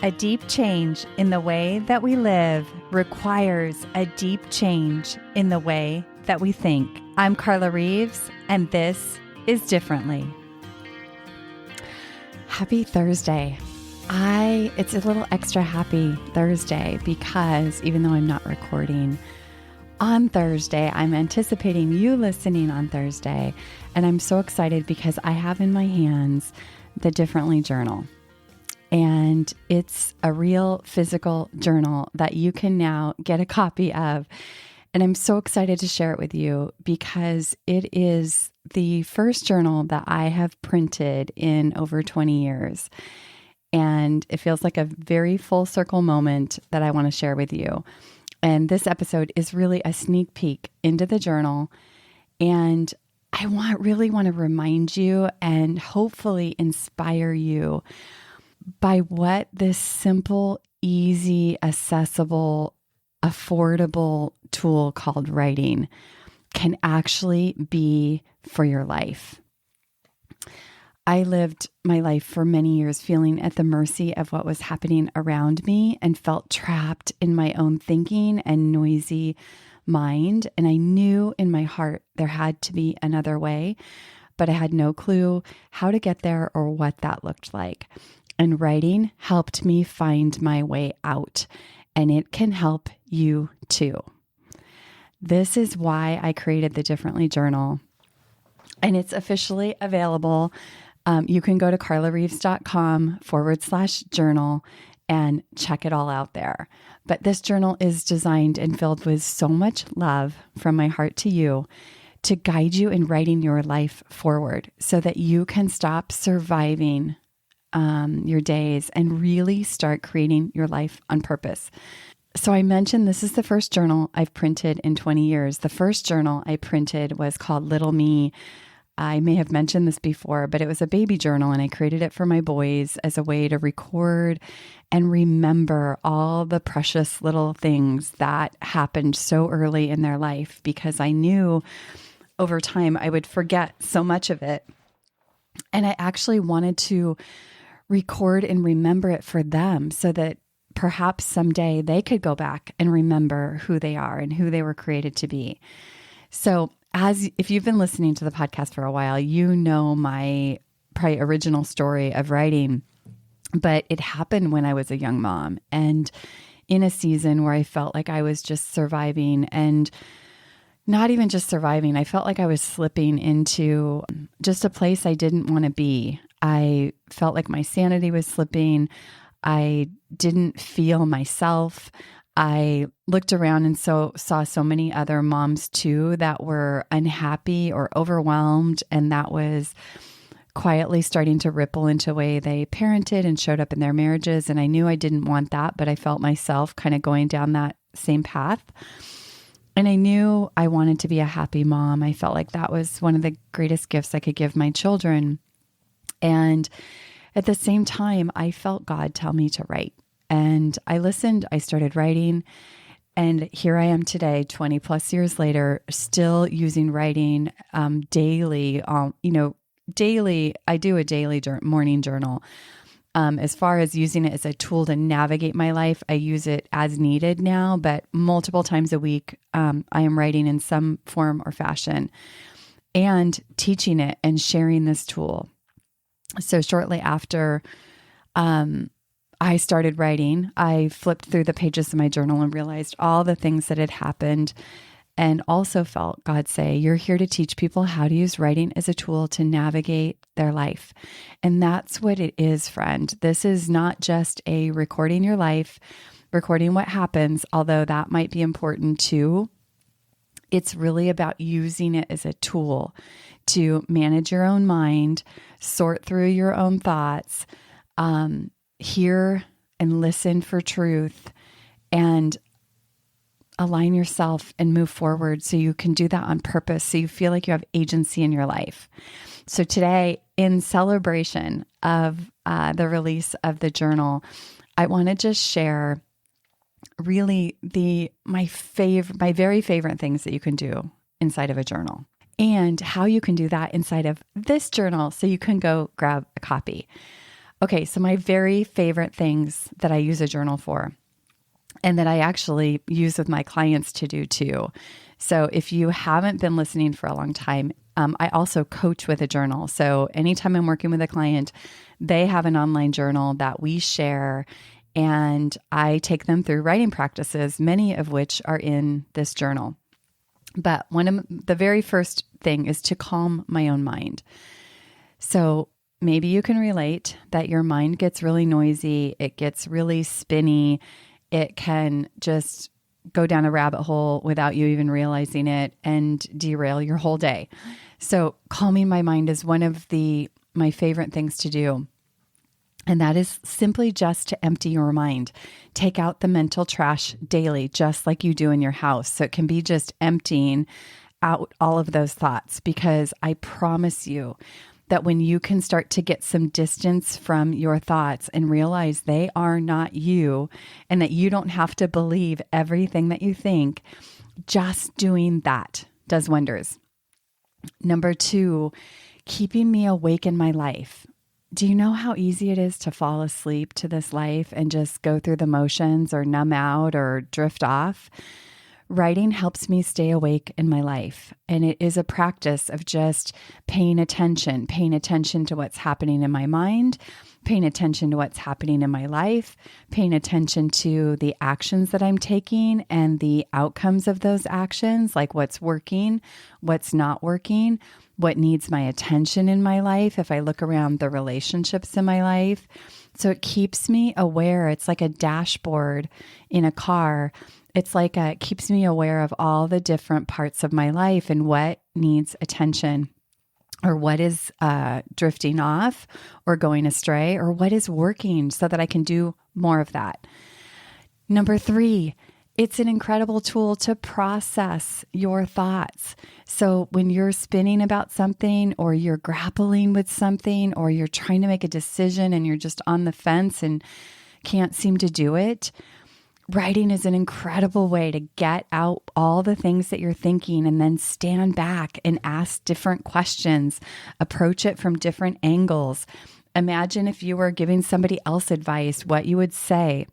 A deep change in the way that we live requires a deep change in the way that we think. I'm Carla Reeves, and this is Differently. Happy Thursday. It's a little extra happy Thursday because even though I'm not recording on Thursday, I'm anticipating you listening on Thursday. And I'm so excited because I have in my hands the Differently Journal. And it's a real physical journal that you can now get a copy of. And I'm so excited to share it with you because it is the first journal that I have printed in over 20 years. And it feels like a very full circle moment that I want to share with you. And this episode is really a sneak peek into the journal. And I really want to remind you and hopefully inspire you by what this simple, easy, accessible, affordable tool called writing can actually be for your life. I lived my life for many years feeling at the mercy of what was happening around me and felt trapped in my own thinking and noisy mind. And I knew in my heart there had to be another way, but I had no clue how to get there or what that looked like. And writing helped me find my way out, and it can help you too. This is why I created the Differently Journal, and it's officially available. You can go to carlareeves.com/journal and check it all out there. But this journal is designed and filled with so much love from my heart to you to guide you in writing your life forward so that you can stop surviving your days and really start creating your life on purpose. So I mentioned this is the first journal I've printed in 20 years. The first journal I printed was called Little Me. I may have mentioned this before, but it was a baby journal and I created it for my boys as a way to record and remember all the precious little things that happened so early in their life because I knew over time I would forget so much of it. And I actually wanted to record and remember it for them so that perhaps someday they could go back and remember who they are and who they were created to be. So if you've been listening to the podcast for a while, you know my probably original story of writing, but it happened when I was a young mom and in a season where I felt like I was just surviving and not even just surviving. I felt like I was slipping into just a place I didn't want to be. I felt like my sanity was slipping. I didn't feel myself. I looked around and saw so many other moms too that were unhappy or overwhelmed. And that was quietly starting to ripple into the way they parented and showed up in their marriages. And I knew I didn't want that, but I felt myself kind of going down that same path. And I knew I wanted to be a happy mom. I felt like that was one of the greatest gifts I could give my children. And at the same time, I felt God tell me to write. And I listened, I started writing, and here I am today, 20 plus years later, still using writing daily. Daily, I do a daily morning journal. As far as using it as a tool to navigate my life, I use it as needed now, but multiple times a week, I am writing in some form or fashion and teaching it and sharing this tool. So shortly after I started writing, I flipped through the pages of my journal and realized all the things that had happened and also felt God say, you're here to teach people how to use writing as a tool to navigate their life. And that's what it is, friend. This is not just a recording your life, recording what happens, although that might be important too. It's really about using it as a tool to manage your own mind, sort through your own thoughts, hear and listen for truth, and align yourself and move forward so you can do that on purpose, so you feel like you have agency in your life. So today, in celebration of the release of the journal, I want to just share really my very favorite things that you can do inside of a journal and how you can do that inside of this journal so you can go grab a copy. Okay, so my very favorite things that I use a journal for, and that I actually use with my clients to do too. So if you haven't been listening for a long time, I also coach with a journal. So anytime I'm working with a client, they have an online journal that we share, and I take them through writing practices, many of which are in this journal. But one of the very first thing is to calm my own mind. So maybe you can relate that your mind gets really noisy, it gets really spinny, it can just go down a rabbit hole without you even realizing it and derail your whole day. So calming my mind is one of my favorite things to do. And that is simply just to empty your mind. Take out the mental trash daily, just like you do in your house. So it can be just emptying out all of those thoughts, because I promise you that when you can start to get some distance from your thoughts and realize they are not you, and that you don't have to believe everything that you think, just doing that does wonders. Number 2, keeping me awake in my life. Do you know how easy it is to fall asleep to this life and just go through the motions or numb out or drift off? Writing helps me stay awake in my life. And it is a practice of just paying attention to what's happening in my mind, paying attention to what's happening in my life, paying attention to the actions that I'm taking and the outcomes of those actions, like what's working, what's not working, what needs my attention in my life. If I look around the relationships in my life. So it keeps me aware. It's like a dashboard in a car. It's like it keeps me aware of all the different parts of my life and what needs attention, or what is drifting off or going astray, or what is working, so that I can do more of that. Number 3, it's an incredible tool to process your thoughts. So when you're spinning about something, or you're grappling with something, or you're trying to make a decision and you're just on the fence and can't seem to do it, writing is an incredible way to get out all the things that you're thinking, and then stand back and ask different questions, approach it from different angles. Imagine if you were giving somebody else advice, what you would say,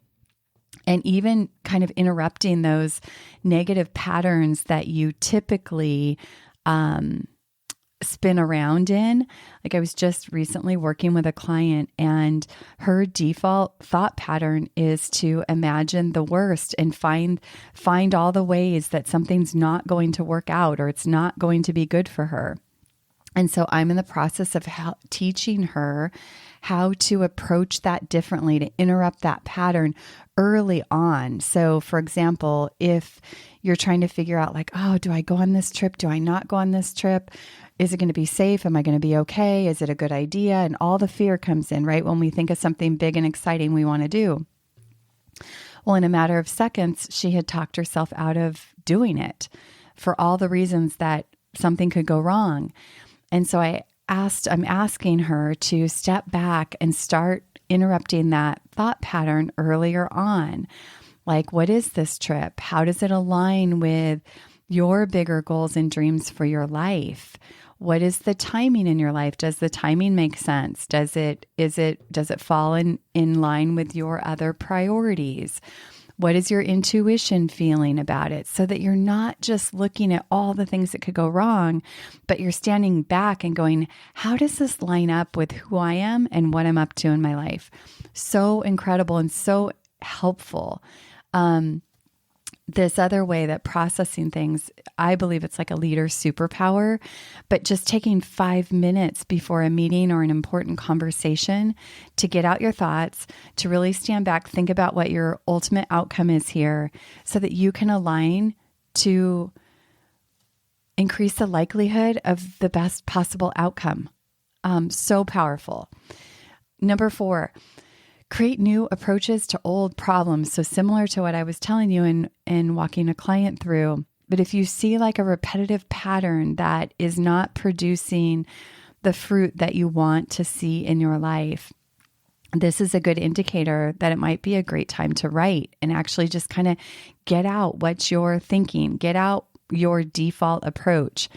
and even kind of interrupting those negative patterns that you typically spin around in. Like I was just recently working with a client, and her default thought pattern is to imagine the worst and find all the ways that something's not going to work out, or it's not going to be good for her. And so I'm in the process of teaching her how to approach that differently, to interrupt that pattern early on. So for example, if you're trying to figure out like, oh, do I go on this trip? Do I not go on this trip? Is it going to be safe? Am I going to be okay? Is it a good idea? And all the fear comes in, right? When we think of something big and exciting we want to do. Well, in a matter of seconds, she had talked herself out of doing it for all the reasons that something could go wrong. And so I'm asking her to step back and start interrupting that thought pattern earlier on. Like, what is this trip? How does it align with your bigger goals and dreams for your life? What is the timing in your life? Does the timing make sense? Does it fall in line with your other priorities? What is your intuition feeling about it? So that you're not just looking at all the things that could go wrong, but you're standing back and going, how does this line up with who I am and what I'm up to in my life? So incredible and so helpful. This other way that processing things, I believe it's like a leader's superpower, but just taking 5 minutes before a meeting or an important conversation to get out your thoughts, to really stand back, think about what your ultimate outcome is here, so that you can align to increase the likelihood of the best possible outcome. So powerful. Number 4, create new approaches to old problems. So similar to what I was telling you in walking a client through. But if you see like a repetitive pattern that is not producing the fruit that you want to see in your life, this is a good indicator that it might be a great time to write and actually just kind of get out what you're thinking, get out your default approach.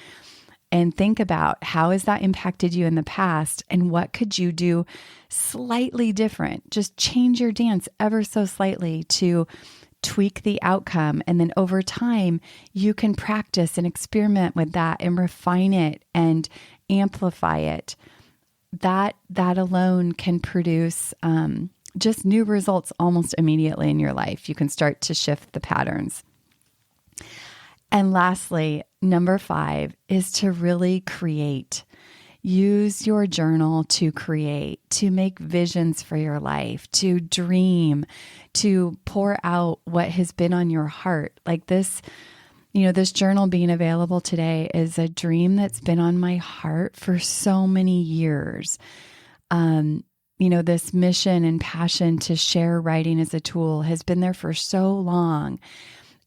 and think about how has that impacted you in the past and what could you do slightly different? Just change your dance ever so slightly to tweak the outcome. And then over time, you can practice and experiment with that and refine it and amplify it. That alone can produce just new results almost immediately in your life. You can start to shift the patterns. And lastly, number 5 is to really create. Use your journal to create, to make visions for your life, to dream, to pour out what has been on your heart. Like this, this journal being available today is a dream that's been on my heart for so many years. This mission and passion to share writing as a tool has been there for so long.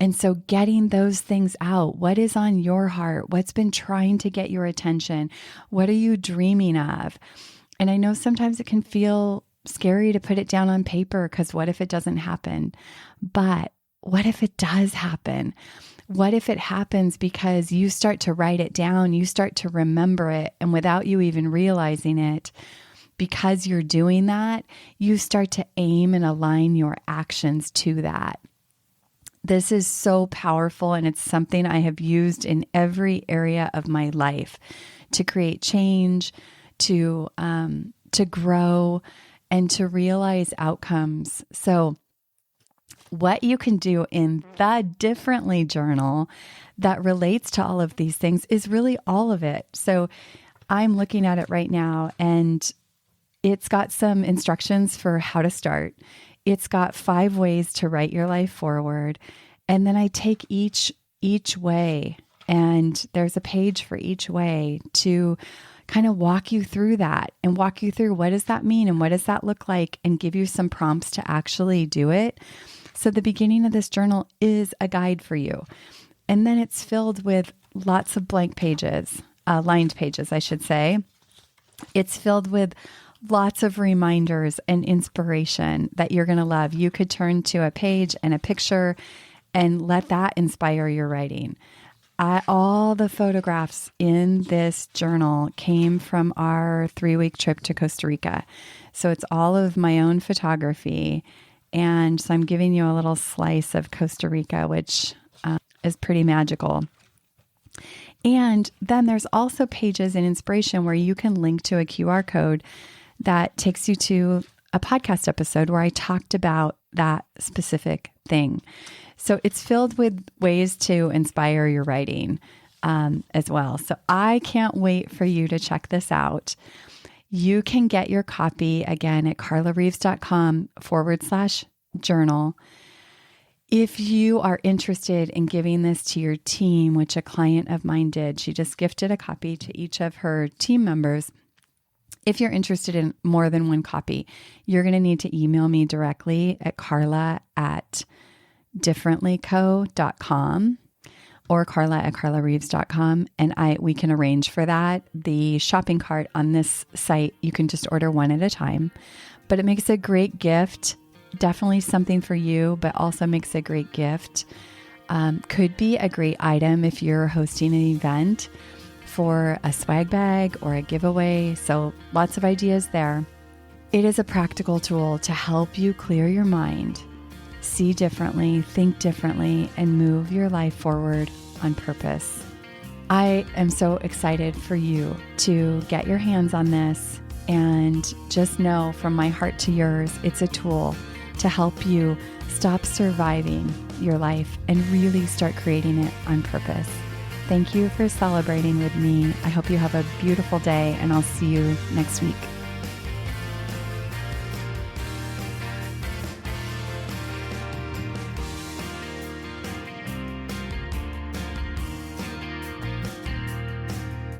And so getting those things out, what is on your heart? What's been trying to get your attention? What are you dreaming of? And I know sometimes it can feel scary to put it down on paper because what if it doesn't happen? But what if it does happen? What if it happens because you start to write it down, you start to remember it, and without you even realizing it, because you're doing that, you start to aim and align your actions to that. This is so powerful, and it's something I have used in every area of my life to create change, to grow, and to realize outcomes. So what you can do in the Differently journal that relates to all of these things is really all of it. So I'm looking at it right now, and it's got some instructions for how to start. It's got 5 ways to write your life forward. And then I take each way, and there's a page for each way to kind of walk you through that and walk you through what does that mean and what does that look like, and give you some prompts to actually do it. So the beginning of this journal is a guide for you. And then it's filled with lots of blank pages, lined pages, I should say. It's filled with lots of reminders and inspiration that you're going to love. You could turn to a page and a picture and let that inspire your writing. All the photographs in this journal came from our 3-week trip to Costa Rica. So it's all of my own photography. And so I'm giving you a little slice of Costa Rica, which is pretty magical. And then there's also pages in inspiration where you can link to a QR code that takes you to a podcast episode where I talked about that specific thing. So it's filled with ways to inspire your writing as well. So I can't wait for you to check this out. You can get your copy again at carlareeves.com/journal. If you are interested in giving this to your team, which a client of mine did, she just gifted a copy to each of her team members. If you're interested in more than one copy, you're going to need to email me directly at carla@differentlyco.com or carla@carlareeves.com, and we can arrange for that. The shopping cart on this site, you can just order one at a time, but it makes a great gift. Definitely something for you, but also makes a great gift. Could be a great item if you're hosting an event for a swag bag or a giveaway. So lots of ideas there. It is a practical tool to help you clear your mind, see differently, think differently, and move your life forward on purpose. I am so excited for you to get your hands on this, and just know from my heart to yours, it's a tool to help you stop surviving your life and really start creating it on purpose. Thank you for celebrating with me. I hope you have a beautiful day, and I'll see you next week.